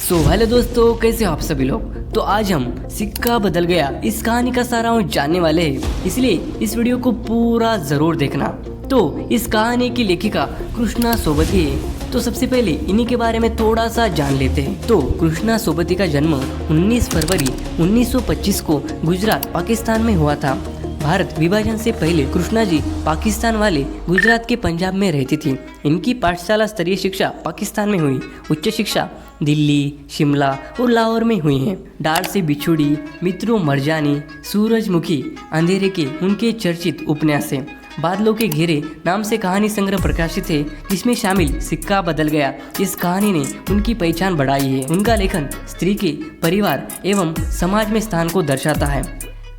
Hello दोस्तों, कैसे हो आप सभी लोग। तो आज हम सिक्का बदल गया इस कहानी का सारांश जानने वाले हैं, इसलिए इस वीडियो को पूरा जरूर देखना। तो इस कहानी की लेखिका कृष्णा सोबती है। तो सबसे पहले इन्हीं के बारे में थोड़ा सा जान लेते हैं। तो कृष्णा सोबती का जन्म 19 फरवरी 1925 को गुजरात पाकिस्तान में हुआ था। भारत विभाजन से पहले कृष्णा जी पाकिस्तान वाले गुजरात के पंजाब में रहती थी। इनकी पाठशाला स्तरीय शिक्षा पाकिस्तान में हुई, उच्च शिक्षा दिल्ली, शिमला और लाहौर में हुई है। डार से बिछुड़ी, मित्रों मरजानी, सूरजमुखी, अंधेरे के उनके चर्चित उपन्यास है। बादलों के घेरे नाम से कहानी संग्रह प्रकाशित है, जिसमें शामिल सिक्का बदल गया इस कहानी ने उनकी पहचान बढ़ाई है। उनका लेखन स्त्री के परिवार एवं समाज में स्थान को दर्शाता है।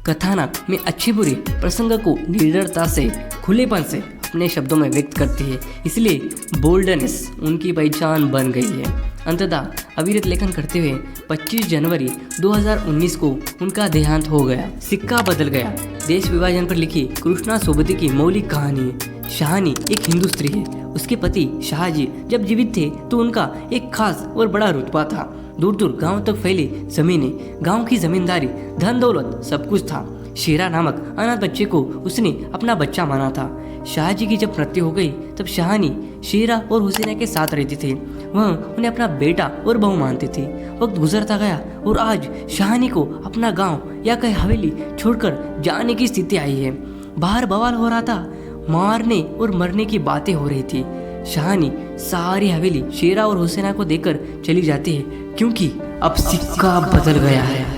कथानक में अच्छी बुरी प्रसंग को निडरता से, खुलेपन से अपने शब्दों में व्यक्त करती है, इसलिए बोल्डनेस उनकी पहचान बन गई है। अंततः अविरत लेखन करते हुए 25 जनवरी 2019 को उनका देहांत हो गया। सिक्का बदल गया देश विभाजन पर लिखी कृष्णा सोबती की मौलिक कहानी है। शाहानी एक हिंदू स्त्री है। उसके पति शाहजी जब जीवित थे तो उनका एक खास और बड़ा रुतबा था। दूर दूर गांव तक फैली जमीनें, गांव की जमींदारी, धन दौलत सब कुछ था। शेरा नामक अनाथ बच्चे को उसने अपना बच्चा माना था। शाहजी की जब मृत्यु हो गई तब शाहानी शेरा और हुसैना के साथ रहती थी। वह उन्हें अपना बेटा और बहू मानती थी। वक्त गुजरता गया और आज शाहानी को अपना गांव या कहीं हवेली छोड़कर जाने की स्थिति आई है। बाहर बवाल हो रहा था, मारने और मरने की बातें हो रही थी। शाहानी सारी हवेली शेरा और हुसैना को देकर चली जाती है, क्योंकि अब सिक्का बदल गया है।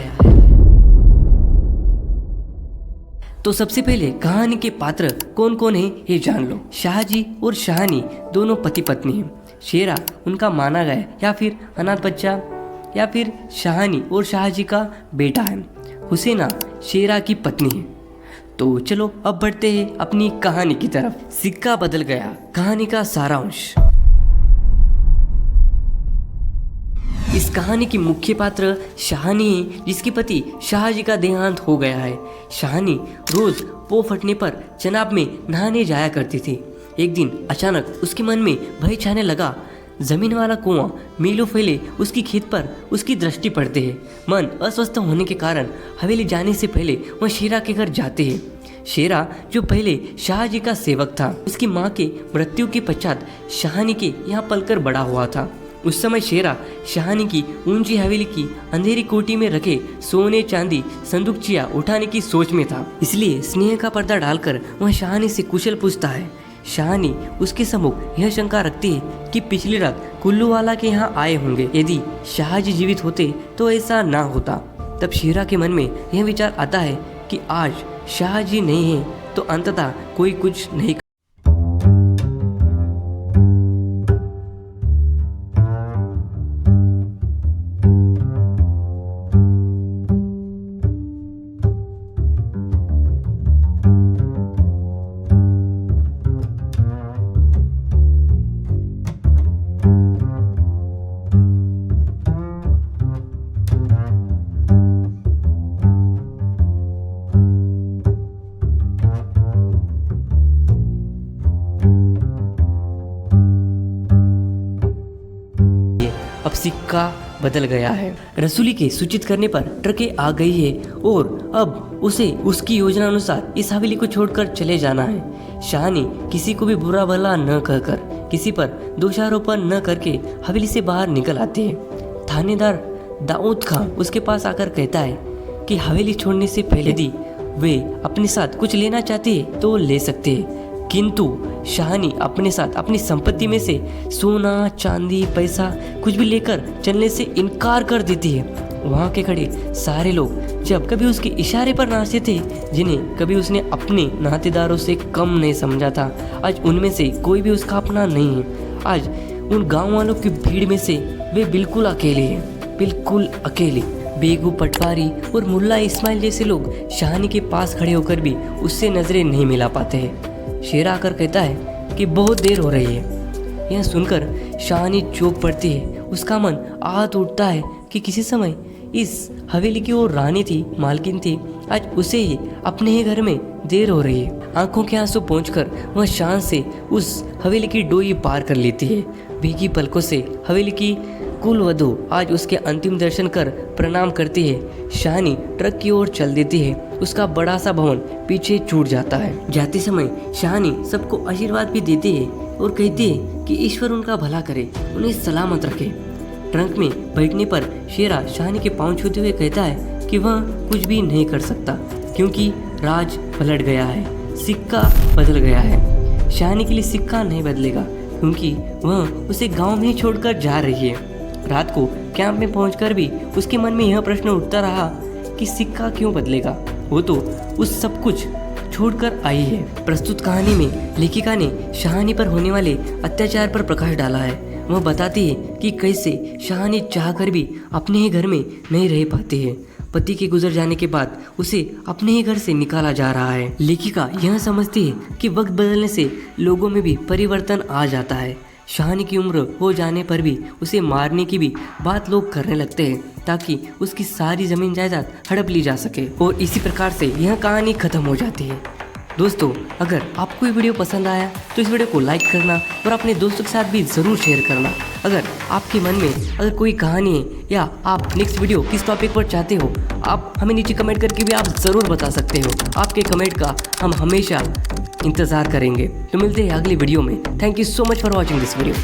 तो सबसे पहले कहानी के पात्र कौन कौन है ये जान लो। शाहजी और शाहानी दोनों पति पत्नी हैं। शेरा उनका माना गया या फिर अनाथ बच्चा, या फिर शाहानी और शाहजी का बेटा है। हुसैना शेरा की पत्नी है। तो चलो अब बढ़ते हैं अपनी कहानी की तरफ। सिक्का बदल गया कहानी का सारांश। इस कहानी की मुख्य पात्र शाहानी है, जिसके पति शाहजी का देहांत हो गया है। शाहानी रोज पो फटने पर चनाब में नहाने जाया करती थी। एक दिन अचानक उसके मन में भय छाने लगा। जमीन वाला कुआं मीलों फैले उसकी खेत पर उसकी दृष्टि पड़ते है। मन अस्वस्थ होने के कारण हवेली जाने से पहले वह शेरा के घर जाते हैं। शेरा जो पहले शाहजी का सेवक था, उसकी माँ के मृत्यु के पश्चात शाहानी के यहाँ पलकर बड़ा हुआ था। उस समय शेरा शाहानी की ऊंची हवेली की अंधेरी कोठी में रखे सोने चांदी संदूकचिया उठाने की सोच में था। इसलिए स्नेह का पर्दा डालकर वह शाहानी से कुशल पूछता है। शाहानी उसके सम्मुख यह शंका रखती है कि पिछली रात कुल्लू वाला के यहाँ आए होंगे। यदि शाहजी जीवित होते तो ऐसा ना होता। तब शेरा के मन में यह विचार आता है कि आज शाहजी नहीं है तो अंततः कोई कुछ नहीं। अब सिक्का बदल गया है। रसूली के सूचित करने पर ट्रकें आ गई है और अब उसे उसकी योजना अनुसार इस हवेली को छोड़कर चले जाना है। शाहानी किसी को भी बुरा भला न कहकर, किसी पर दोषारोपण न करके हवेली से बाहर निकल आती है। थानेदार दाऊद खान उसके पास आकर कहता है कि हवेली छोड़ने से पहले यदि वे अपने साथ कुछ लेना चाहते हैं तो ले सकते हैं, किंतु शाहानी अपने साथ अपनी संपत्ति में से सोना चांदी पैसा कुछ भी लेकर चलने से इनकार कर देती है। वहाँ के खड़े सारे लोग जब कभी उसके इशारे पर नाचते थे, जिन्हें कभी उसने अपने नातेदारों से कम नहीं समझा था, आज उनमें से कोई भी उसका अपना नहीं है। आज उन गाँव वालों की भीड़ में से वे बिल्कुल अकेले हैं, बिल्कुल अकेले। बेगू पटवारी और मुल्ला इस्माइल जैसे लोग शाहानी के पास खड़े होकर भी उससे नजरें नहीं मिला पाते हैं। शेरा आकर कहता है कि बहुत देर हो रही है। यह सुनकर शाहानी चौंक पड़ती है। उसका मन आहत उठता है कि किसी समय इस हवेली की वो रानी थी, मालकिन थी, आज उसे ही अपने ही घर में देर हो रही है। आंखों के आंसू पोंछकर वह शान से उस हवेली की डोई पार कर लेती है। भीगी पलकों से हवेली की कुलवधू आज उसके अंतिम दर्शन कर प्रणाम करती है। शानी ट्रक की ओर चल देती है। उसका बड़ा सा भवन पीछे छूट जाता है। जाते समय शानी सबको आशीर्वाद भी देती है और कहती है कि ईश्वर उनका भला करे, उन्हें सलामत रखे। ट्रक में बैठने पर शेरा शानी के पांव छूते हुए कहता है कि वह कुछ भी नहीं कर सकता क्योंकि राज पलट गया है, सिक्का बदल गया है। शानी के लिए सिक्का नहीं बदलेगा क्योंकि वह उसे गांव में ही छोड़कर जा रही है। रात को कैंप में पहुंचकर भी उसके मन में यह प्रश्न उठता रहा कि सिक्का क्यों बदलेगा, वो तो उस सब कुछ छोड़कर आई है। प्रस्तुत कहानी में लेखिका ने शानी पर होने वाले अत्याचार पर प्रकाश डाला है। वह बताती है कि कैसे शानी चाहकर भी अपने ही घर में नहीं रह पाती है। पति के गुजर जाने के बाद उसे अपने ही घर से निकाला जा रहा है। लेखिका यह समझती है कि वक्त बदलने से लोगों में भी परिवर्तन आ जाता है। शानी की उम्र हो जाने पर भी उसे मारने की भी बात लोग करने लगते हैं ताकि उसकी सारी जमीन जायदाद हड़प ली जा सके और इसी प्रकार से यह कहानी खत्म हो जाती है। दोस्तों, अगर आपको ये वीडियो पसंद आया तो इस वीडियो को लाइक करना और अपने दोस्तों के साथ भी ज़रूर शेयर करना। अगर आपके मन में अगर कोई कहानी है या आप नेक्स्ट वीडियो किस टॉपिक पर चाहते हो, आप हमें नीचे कमेंट करके भी आप ज़रूर बता सकते हो। आपके कमेंट का हम हमेशा इंतज़ार करेंगे। तो मिलते हैं अगली वीडियो में। Thank you so much for watching this video.